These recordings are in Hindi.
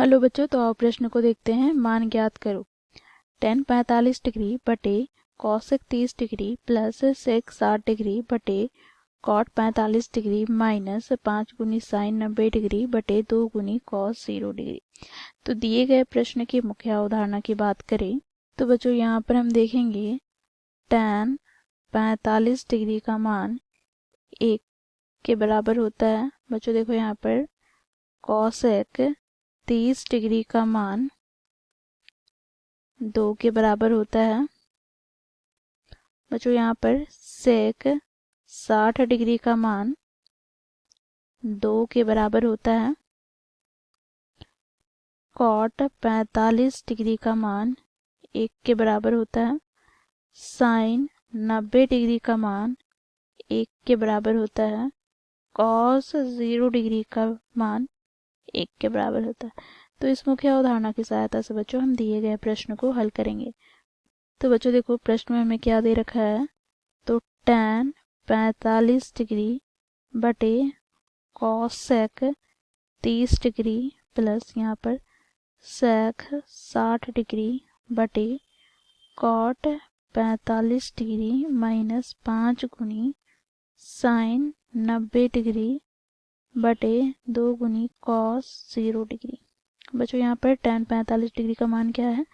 हेलो बच्चों, तो आओ प्रश्न को देखते हैं। मान ज्ञात करो। tan 45 डिग्री बटे cosec 30 degree plus sec 60 degree बटे cot 45 डिग्री माइनस 5 गुनी sin 90 डिग्री बटे 2 गुनी cos 0 डिग्री। तो दिए गए प्रश्न की मुख्य अवधारणा की बात करें तो बच्चों यहाँ पर हम देखेंगे tan 45 डिग्री का मान 1 के बराबर होता है। बच्चों देखो यहाँ पर cosec 30 डिग्री का मान 2 के बराबर होता है। बच्चों यहाँ पर सेक 60 डिग्री का मान 2 के बराबर होता है। कॉट 45 डिग्री का मान 1 के बराबर होता है। साइन 90 डिग्री का मान 1 के बराबर होता है। कॉस 0 डिग्री का मान 1 के बराबर होता है। तो इस मुख्य अवधारणा की सहायता से बच्चों हम दिए गए प्रश्न को हल करेंगे। तो बच्चों देखो प्रश्न में हमें क्या दे रखा है, तो tan 45 डिग्री बटे cosec 30 डिग्री प्लस यहाँ पर sec 60 डिग्री बटे cot 45 डिग्री माइनस 5 गुनी sin 90 डिग्री बटे 2 गुनी cos 0 डिग्री। बच्चों यहाँ पर tan 45 डिग्री का मान क्या है,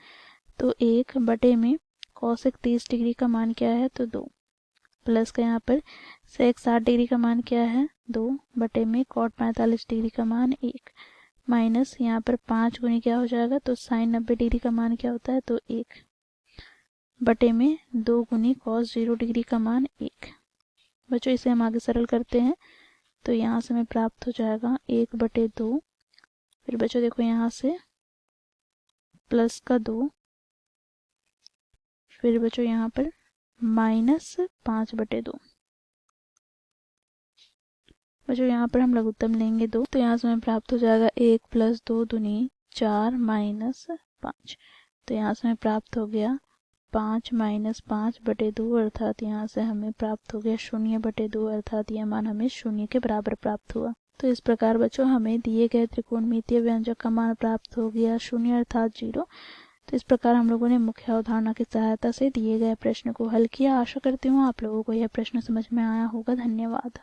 तो 1 बटे में cosec 30 डिग्री का मान क्या है, तो 2 प्लस का यहाँ पर sec 60 डिग्री का मान क्या है, 2 बटे में cot 45 डिग्री का मान 1 माइनस यहाँ पर 5 गुनी क्या हो जाएगा, तो sin 90 डिग्री का मान क्या होता है, तो 1 बटे में 2 गुनी cos 0 डिग्री का मान 1। बच्चों इसे हम आगे सरल करते हैं तो यहाँ से हमें प्राप्त हो जाएगा 1 बटे 2। फिर बच्चों देखो यहाँ से प्लस का 2, फिर बच्चों यहाँ पर माइनस 5 बटे 2। बच्चों यहाँ पर हम लघुत्तम लेंगे 2, तो यहाँ से हमें प्राप्त हो जाएगा 1 प्लस 2 दूनी 4 माइनस 5। तो यहाँ से हमें प्राप्त हो गया 5 माइनस 5 बटे 2, अर्थात यहाँ से हमें प्राप्त हो गया 0 बटे 2, अर्थात यह मान हमें 0 के बराबर प्राप्त हुआ। तो इस प्रकार बच्चों हमें दिए गए त्रिकोणमितीय व्यंजक का मान प्राप्त हो गया 0 अर्थात 0। तो इस प्रकार हम लोगों ने मुख्य अवधारणा की सहायता से दिए गए प्रश्न को हल किया। आशा करती हूँ आप लोगों को यह प्रश्न समझ में आया होगा। धन्यवाद।